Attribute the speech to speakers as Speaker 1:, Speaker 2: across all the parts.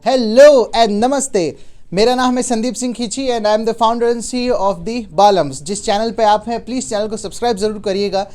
Speaker 1: Hello and नमस्ते। मेरा नाम है Sandeep Singh Khinchi and I am the founder and CEO of the बालम्स। जिस चैनल पे आप हैं प्लीज़ चैनल को सब्सक्राइब ज़रूर करिएगा।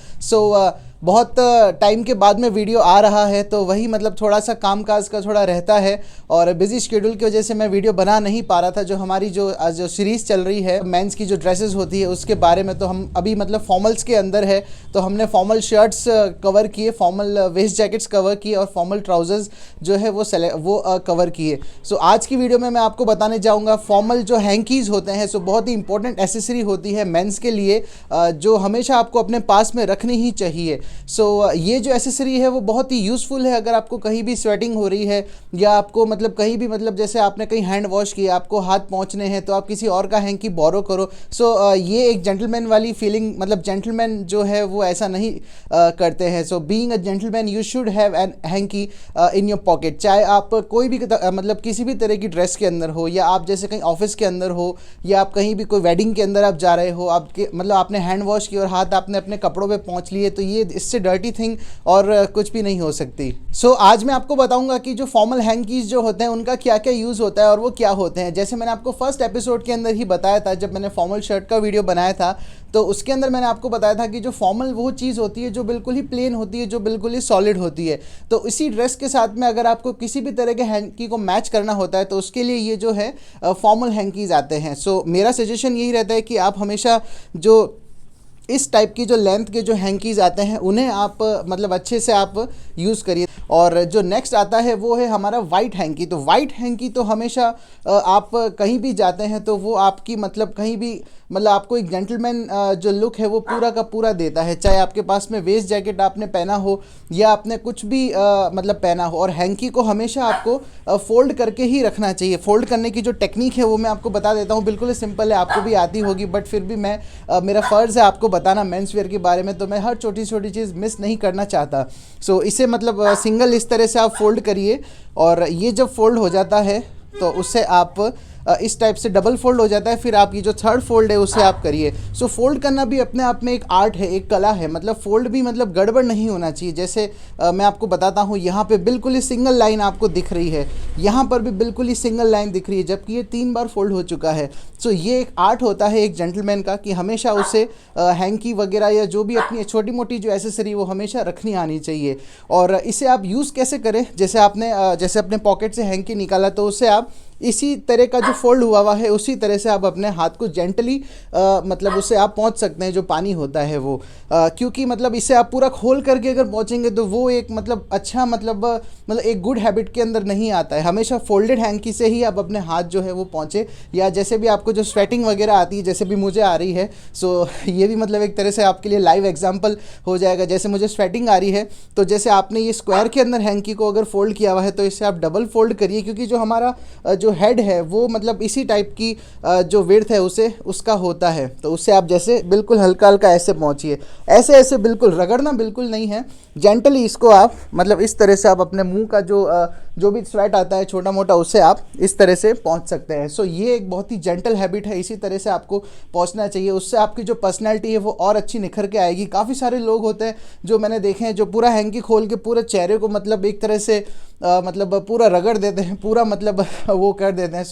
Speaker 1: बहुत टाइम के बाद में वीडियो आ रहा है तो वही मतलब थोड़ा सा कामकाज का थोड़ा रहता है और बिजी शेड्यूल की वजह से मैं वीडियो बना नहीं पा रहा था। जो हमारी जो सीरीज़ चल रही है मेंस की जो ड्रेसेस होती है उसके बारे में, तो हम अभी मतलब फॉर्मल्स के अंदर है तो हमने फॉर्मल शर्ट्स कवर किए, फॉर्मल वेस्ट जैकेट्स कवर किए और फॉर्मल ट्राउजर्स जो है वो कवर किए। सो आज की वीडियो में मैं आपको बताने जाऊँगा फॉर्मल जो हैंकीज़ होते हैं। सो बहुत ही इंपॉर्टेंट एसेसरी होती है मेंस के लिए जो हमेशा आपको अपने पास में रखनी ही चाहिए। ये जो एसेसरी है वो बहुत ही यूज़फुल है अगर आपको कहीं भी स्वेटिंग हो रही है या आपको मतलब कहीं भी मतलब जैसे आपने कहीं हैंड वॉश किया, आपको हाथ पहुंचने हैं तो आप किसी और का हैंकी बोरो करो। ये एक जेंटलमैन वाली फीलिंग, मतलब जेंटलमैन जो है वो ऐसा नहीं करते हैं। Being a gentleman you should have an hanky in your pocket. चाहे आप कोई भी मतलब किसी भी तरह की ड्रेस के अंदर हो या आप जैसे कहीं ऑफिस के अंदर हो या आप कहीं भी कोई वेडिंग के अंदर आप जा रहे हो, आपके मतलब आपने हैंड वॉश किया और हाथ आपने अपने कपड़ों पे पहुंच लिए, तो ये इससे डर्टी थिंग और कुछ भी नहीं हो सकती। आज मैं आपको बताऊंगा कि जो फॉर्मल हैंकीज जो होते हैं उनका क्या क्या यूज़ होता है और वो क्या होते हैं। जैसे मैंने आपको फर्स्ट एपिसोड के अंदर ही बताया था, जब मैंने फॉर्मल शर्ट का वीडियो बनाया था तो उसके अंदर मैंने आपको बताया था कि जो फॉर्मल वो चीज़ होती है जो बिल्कुल ही प्लेन होती है, जो बिल्कुल ही सॉलिड होती है। तो इसी ड्रेस के साथ में अगर आपको किसी भी तरह के हैंकी को मैच करना होता है तो उसके लिए ये जो है फॉर्मल हैंकीज आते हैं। मेरा सजेशन यही रहता है कि आप हमेशा जो इस टाइप की जो लेंथ के जो हैंकीज़ आते हैं उन्हें आप मतलब अच्छे से आप यूज़ करिए। और जो नेक्स्ट आता है वो है हमारा वाइट हैंकी। तो वाइट हैंकी तो हमेशा आप कहीं भी जाते हैं तो वो आपकी मतलब कहीं भी मतलब आपको एक जेंटलमैन जो लुक है वो पूरा का पूरा देता है। चाहे आपके पास में वेस्ट जैकेट आपने पहना हो या आपने कुछ भी मतलब पहना हो। और हैंकी को हमेशा आपको फोल्ड करके ही रखना चाहिए। फोल्ड करने की जो टेक्निक है वो मैं आपको बता देता हूँ, बिल्कुल सिंपल है, आपको भी आती होगी, बट फिर भी मैं मेरा फ़र्ज़ है आपको बताना मेंस वेयर के बारे में, तो मैं हर छोटी छोटी चीज़ मिस नहीं करना चाहता। इसे मतलब सिंगल इस तरह से आप फोल्ड करिए और ये जब फोल्ड हो जाता है तो उससे आप इस टाइप से डबल फोल्ड हो जाता है। फिर आप ये जो थर्ड फोल्ड है उसे आप करिए। फोल्ड करना भी अपने आप में एक आर्ट है, एक कला है। मतलब फोल्ड भी मतलब गड़बड़ नहीं होना चाहिए। जैसे मैं आपको बताता हूँ, यहाँ पे बिल्कुल ही सिंगल लाइन आपको दिख रही है, यहाँ पर भी बिल्कुल ही सिंगल लाइन दिख रही है, जबकि ये 3 बार फोल्ड हो चुका है। ये एक आर्ट होता है एक जेंटलमैन का कि हमेशा उसे हैंकी वगैरह या जो भी अपनी छोटी मोटी जो एसेसरी वो हमेशा रखनी आनी चाहिए। और इसे आप यूज़ कैसे करें, जैसे आपने जैसे अपने पॉकेट से हैंकी निकाला तो उसे आप इसी तरह का जो फोल्ड हुआ है उसी तरह से आप अपने हाथ को जेंटली मतलब उससे आप पहुंच सकते हैं जो पानी होता है वो, क्योंकि मतलब इसे आप पूरा खोल करके अगर पहुंचेंगे तो वो एक मतलब अच्छा मतलब एक गुड हैबिट के अंदर नहीं आता है। हमेशा फोल्डेड हैंकी से ही आप अपने हाथ जो है वो पहुंचे, या जैसे भी आपको जो स्वेटिंग वगैरह आती है जैसे भी मुझे आ रही है। ये भी मतलब एक तरह से आपके लिए लाइव एग्जाम्पल हो जाएगा। जैसे मुझे स्वेटिंग आ रही है तो जैसे आपने ये स्क्वायर के अंदर हैंकी को अगर फोल्ड किया हुआ है तो इसे आप डबल फोल्ड करिए, क्योंकि जो हमारा जो हेड है वो मतलब इसी टाइप की जो विड्थ है उसे उसका होता है। तो उससे आप जैसे बिल्कुल हल्का हल्का ऐसे पहुंचिए, ऐसे ऐसे बिल्कुल रगड़ना बिल्कुल नहीं है, जेंटली इसको आप मतलब इस तरह से आप अपने मुंह का जो भी स्वेट आता है छोटा मोटा उससे आप इस तरह से पहुंच सकते हैं। ये एक बहुत ही जेंटल हैबिट है, इसी तरह से आपको पहुंचना चाहिए। उससे आपकी जो पर्सनैलिटी है वो और अच्छी निखर के आएगी। काफ़ी सारे लोग होते हैं जो मैंने देखे हैं जो पूरा हैंकी खोल के पूरे चेहरे को मतलब एक तरह से मतलब पूरा रगड़ देते हैं, पूरा मतलब वो कर देते हैं।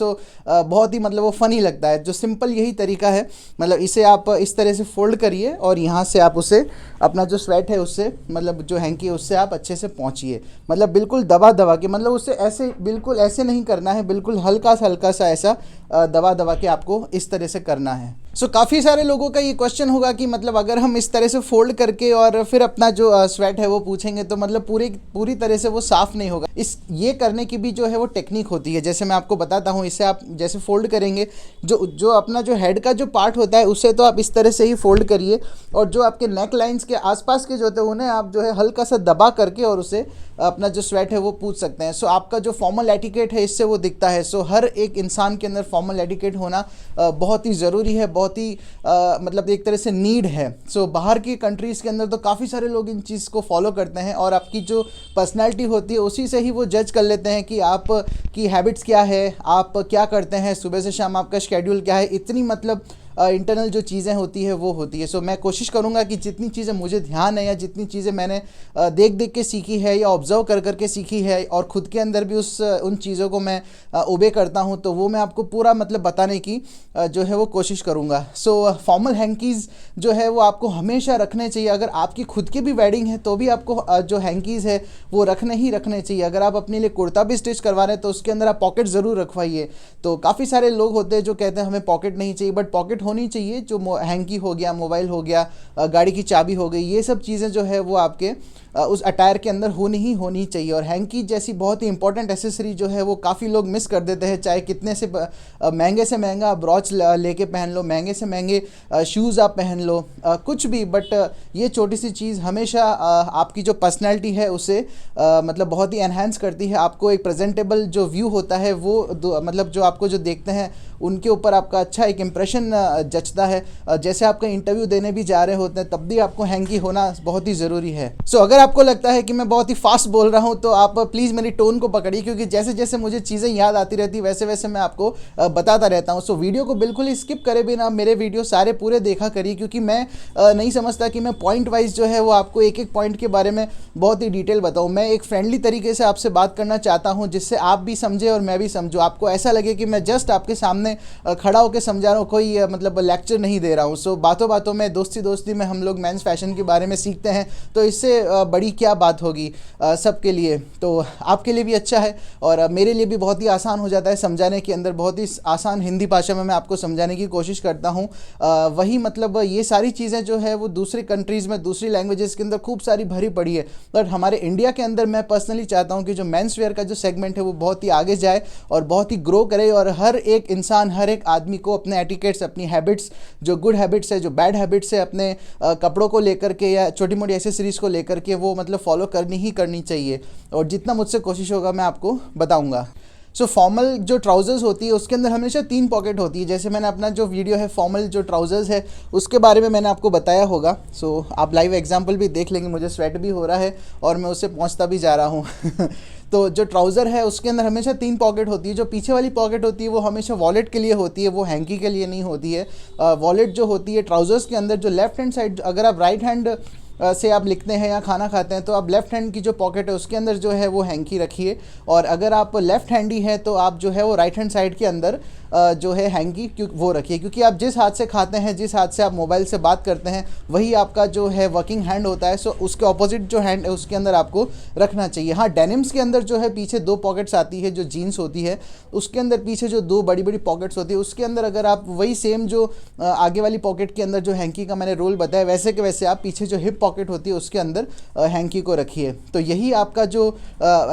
Speaker 1: बहुत ही मतलब वो फ़नी लगता है। जो सिंपल यही तरीका है, मतलब इसे आप इस तरह से फोल्ड करिए और यहाँ से आप उसे अपना जो स्वेट है उससे मतलब जो हैंकी है उससे आप अच्छे से पहुँचिए। मतलब बिल्कुल दबा दबा के, मतलब उससे ऐसे बिल्कुल ऐसे नहीं करना है, बिल्कुल हल्का सा ऐसा दबा दबा के आपको इस तरह से करना है। काफ़ी सारे लोगों का ये क्वेश्चन होगा कि मतलब अगर हम इस तरह से फोल्ड करके और फिर अपना जो स्वेट है वो पूछेंगे तो मतलब पूरी तरह से वो साफ़ नहीं होगा। ये करने की भी जो है वो टेक्निक होती है। जैसे मैं आपको बताता हूँ, इसे आप जैसे फोल्ड करेंगे, जो अपना जो हेड का जो पार्ट होता है उसे तो आप इस तरह से ही फोल्ड करिए, और जो आपके नेक लाइंस के आसपास के जो होते हैं उन्हें आप जो है हल्का सा दबा करके और उसे अपना जो स्वेट है वो पूछ सकते हैं। आपका जो फॉर्मल एटिकेट है इससे वो दिखता है। हर एक इंसान के अंदर फॉर्मल एटिकेट होना बहुत ही ज़रूरी है, बहुत ही मतलब एक तरह से नीड है। बाहर की कंट्रीज़ के अंदर तो काफ़ी सारे लोग इन चीज़ को फॉलो करते हैं और आपकी जो पर्सनैलिटी होती है उसी से ही वो जज कर लेते हैं कि आप की हैबिट्स क्या है, आप क्या करते हैं, सुबह से शाम आपका शेड्यूल क्या है। इतनी मतलब इंटरनल जो चीज़ें होती है वो होती है। सो मैं कोशिश करूँगा कि जितनी चीज़ें मुझे ध्यान है या जितनी चीज़ें मैंने देख देख के सीखी है या ऑब्जर्व कर करके सीखी है और ख़ुद के अंदर भी उन चीज़ों को मैं ओबे करता हूँ, तो वो मैं आपको पूरा मतलब बताने की जो है वो कोशिश करूँगा। सो फॉर्मल हैंकीज़ जो है वो आपको हमेशा रखने चाहिए। अगर आपकी खुद की भी वेडिंग है तो भी आपको जो हैंकीज़ है वो रखने ही रखने चाहिए। अगर आप अपने लिए कुर्ता भी स्टिच करवा रहे हैं तो उसके अंदर आप पॉकेट ज़रूर रखवाइए। तो काफ़ी सारे लोग होते हैं जो कहते हैं हमें पॉकेट नहीं चाहिए, बट पॉकेट होनी चाहिए। जो हैंकी हो गया, मोबाइल हो गया, गाड़ी की चाबी हो गई, ये सब चीज़ें जो है वो आपके उस अटायर के अंदर होनी चाहिए। और हैंकी जैसी बहुत ही इंपॉर्टेंट एसेसरी जो है वो काफ़ी लोग मिस कर देते हैं। चाहे कितने से महंगा ब्रॉच लेके पहन लो, महंगे से महंगे शूज़ आप पहन लो, कुछ भी, बट ये छोटी सी चीज़ हमेशा आपकी जो पर्सनैलिटी है उसे मतलब बहुत ही एनहांस करती है। आपको एक प्रेजेंटेबल जो व्यू होता है वो मतलब जो आपको जो देखते हैं उनके ऊपर आपका अच्छा एक इम्प्रेशन जचता है। जैसे आपका इंटरव्यू देने भी जा रहे होते हैं तब भी आपको हैंकी होना बहुत ही ज़रूरी है। सो अगर आपको लगता है कि मैं बहुत ही फास्ट बोल रहा हूं तो आप प्लीज़ मेरी टोन को पकड़िए, क्योंकि जैसे जैसे मुझे चीज़ें याद आती रहती वैसे वैसे मैं आपको बताता रहता हूं। सो वीडियो को बिल्कुल ही स्किप करे बिना मेरे वीडियो सारे पूरे देखा करिए, क्योंकि मैं नहीं समझता कि मैं पॉइंट वाइज जो है वो आपको एक एक पॉइंट के बारे में बहुत ही डिटेल बताऊँ। मैं एक फ्रेंडली तरीके से आपसे बात करना चाहता हूँ जिससे आप भी समझे और मैं भी समझूँ। आपको ऐसा लगे कि मैं जस्ट आपके सामने खड़ा होकर समझा रहा हूँ, कोई मतलब लेक्चर नहीं दे रहा हूँ। सो बातों बातों में, दोस्ती दोस्ती में हम लोग मेंस फैशन के बारे में सीखते हैं, तो इससे बड़ी क्या बात होगी सबके लिए। तो आपके लिए भी अच्छा है और मेरे लिए भी बहुत ही आसान हो जाता है समझाने के अंदर। बहुत ही आसान हिंदी भाषा में मैं आपको समझाने की कोशिश करता हूँ। वही मतलब ये सारी चीज़ें जो है वो दूसरी कंट्रीज़ में, दूसरी लैंग्वेजेस के अंदर खूब सारी भरी पड़ी है, बट हमारे इंडिया के अंदर मैं पर्सनली चाहता हूँ कि जो मेंस वेयर का जो सेगमेंट है वो बहुत ही आगे जाए और बहुत ही ग्रो करे, और हर एक इंसान, हर एक आदमी को अपने एटिकेट्स, अपनी हैबिट्स, जो गुड हैबिट्स है, जो बैड हैबिट्स है, अपने कपड़ों को लेकर के या छोटी मोटी एसेसरीज़ को लेकर के, वो मतलब फॉलो करनी चाहिए। और जितना मुझसे कोशिश होगा मैं आपको बताऊंगा। सो फॉर्मल जो ट्राउज़र्स होती है उसके अंदर हमेशा 3 पॉकेट होती है। जैसे मैंने अपना जो वीडियो है फॉर्मल जो ट्राउज़र्स है उसके बारे में मैंने आपको बताया होगा। सो आप लाइव एग्जांपल भी देख लेंगे। मुझे स्वेट भी हो रहा है और मैं उससे पहुंचता भी जा रहा हूँ तो जो ट्राउज़र है उसके अंदर हमेशा 3 पॉकेट होती है। जो पीछे वाली पॉकेट होती है वो हमेशा वॉलेट के लिए होती है, वो हैंकी के लिए नहीं होती है। वॉलेट जो होती है ट्राउज़र्स के अंदर, जो लेफ्ट हैंड साइड, अगर आप राइट हैंड से आप लिखते हैं या खाना खाते हैं तो आप लेफ़्ट हैंड की जो पॉकेट है उसके अंदर जो है वो हैंकी रखिए। और अगर आप लेफ़्ट हैंडी हैं तो आप जो है वो राइट हैंड साइड के अंदर जो है हैंकी वो रखिए, क्योंकि आप जिस हाथ से खाते हैं, जिस हाथ से आप मोबाइल से बात करते हैं, वही आपका जो है वर्किंग हैंड होता है। सो उसके ऑपोजिट जो हैंड है उसके अंदर आपको रखना चाहिए। हाँ, डेनिम्स के अंदर जो है पीछे 2 पॉकेट्स आती है, जो जीन्स होती है उसके अंदर पीछे जो 2 बड़ी बड़ी पॉकेट्स होती है उसके अंदर अगर आप वही सेम जो आगे वाली पॉकेट के अंदर जो हैंकी का मैंने रोल बताया वैसे के वैसे आप पीछे जो हिप पॉकेट होती है उसके अंदर हैंकी को रखिए। तो यही आपका जो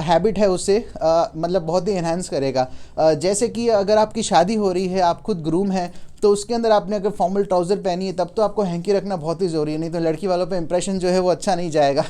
Speaker 1: हैबिट है उसे मतलब बहुत ही एनहांस करेगा। जैसे कि अगर आपकी शादी हो रही है, आप खुद ग्रूम हैं, तो उसके अंदर आपने अगर फॉर्मल ट्राउज़र पहनी है तब तो आपको हैंकी रखना बहुत ही ज़रूरी है, नहीं तो लड़की वालों पे इंप्रेशन जो है वो अच्छा नहीं जाएगा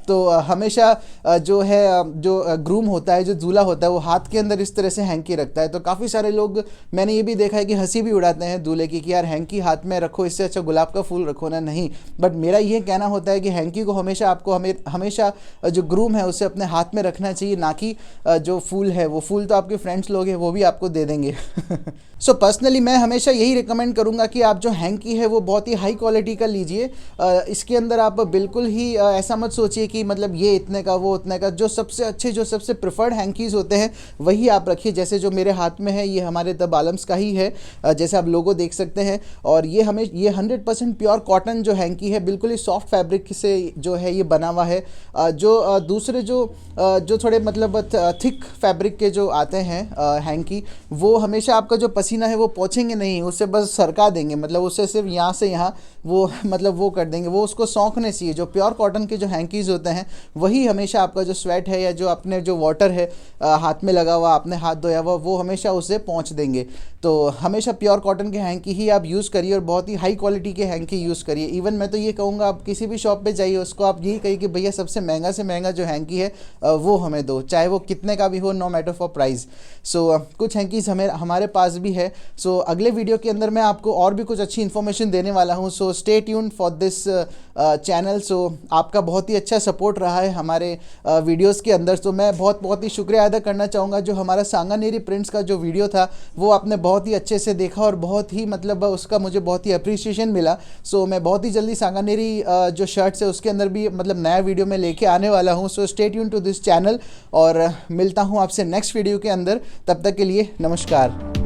Speaker 1: तो हमेशा जो है जो ग्रूम होता है, जो दूल्हा होता है, वो हाथ के अंदर इस तरह से हैंकी रखता है। तो काफ़ी सारे लोग, मैंने ये भी देखा है कि हंसी भी उड़ाते हैं दूल्हे की कि यार हैंकी हाथ में रखो, इससे अच्छा गुलाब का फूल रखो ना। नहीं, बट मेरा ये कहना होता है कि हैंकी को हमेशा आपको हमेशा जो ग्रूम है उसे अपने हाथ में रखना चाहिए, ना कि जो फूल है, वो फूल तो आपके फ्रेंड्स लोग हैं वो भी आपको दे देंगे सो पर्सनली मैं हमेशा यही रिकमेंड करूंगा कि आप जो हैंकी है वो बहुत ही हाई क्वालिटी का लीजिए। इसके अंदर आप बिल्कुल ही ऐसा मत सोचिए कि मतलब ये इतने का वो उतने का। जो सबसे अच्छे, जो सबसे प्रेफर्ड हैंकीज़ होते हैं वही आप रखिए। जैसे जो मेरे हाथ में है ये हमारे द बालम्स का ही है, जैसे आप लोगो देख सकते हैं। और ये 100% प्योर कॉटन जो हैंकी है, बिल्कुल ही सॉफ्ट फैब्रिक से जो है ये बना हुआ है। जो दूसरे जो थोड़े मतलब थिक फैब्रिक के जो आते हैं हैंकी, वो हमेशा आपका जो पसीना है वो पोंछेंगे नहीं, उससे बस सरका देंगे, मतलब उससे सिर्फ यहाँ से यहाँ वो मतलब वो कर देंगे, वो उसको सौंकने चाहिए। जो प्योर कॉटन के जो हैंकीज़ होते हैं वही हमेशा आपका जो स्वेट है या जो अपने जो वाटर है हाथ में लगा हुआ, आपने हाथ धोया हुआ, वो हमेशा उसे पोंछ देंगे। तो हमेशा प्योर कॉटन के हैंकी ही आप यूज़ करिए और बहुत ही हाई क्वालिटी के हैंकी यूज़ करिए। इवन मैं तो ये कहूँगा आप किसी भी शॉप पे जाइए, उसको आप यही कहिए कि भैया सबसे महंगा से महंगा जो हैंकी है वो हमें दो, चाहे वो कितने का भी हो, नो मैटर फॉर प्राइस। सो कुछ हैंकीज़ हमारे पास भी है है। सो अगले वीडियो के अंदर मैं आपको और भी कुछ अच्छी इन्फॉर्मेशन देने वाला हूँ। So stay tune for this channel. So आपका बहुत ही अच्छा सपोर्ट रहा है हमारे वीडियोस के अंदर। तो मैं बहुत ही शुक्रिया अदा करना चाहूँगा। जो हमारा सांगानेरी प्रिंट्स का जो वीडियो था वो आपने बहुत ही अच्छे से देखा और बहुत ही मतलब उसका मुझे बहुत ही अप्रिसिएशन मिला। सो मैं बहुत ही जल्दी सांगानेरी जो शर्ट्स है उसके अंदर भी मतलब नया वीडियो में लेके आने वाला हूँ। So stay tune to this channel और मिलता हूँ आपसे नेक्स्ट वीडियो के अंदर। तब तक के लिए नमस्कार।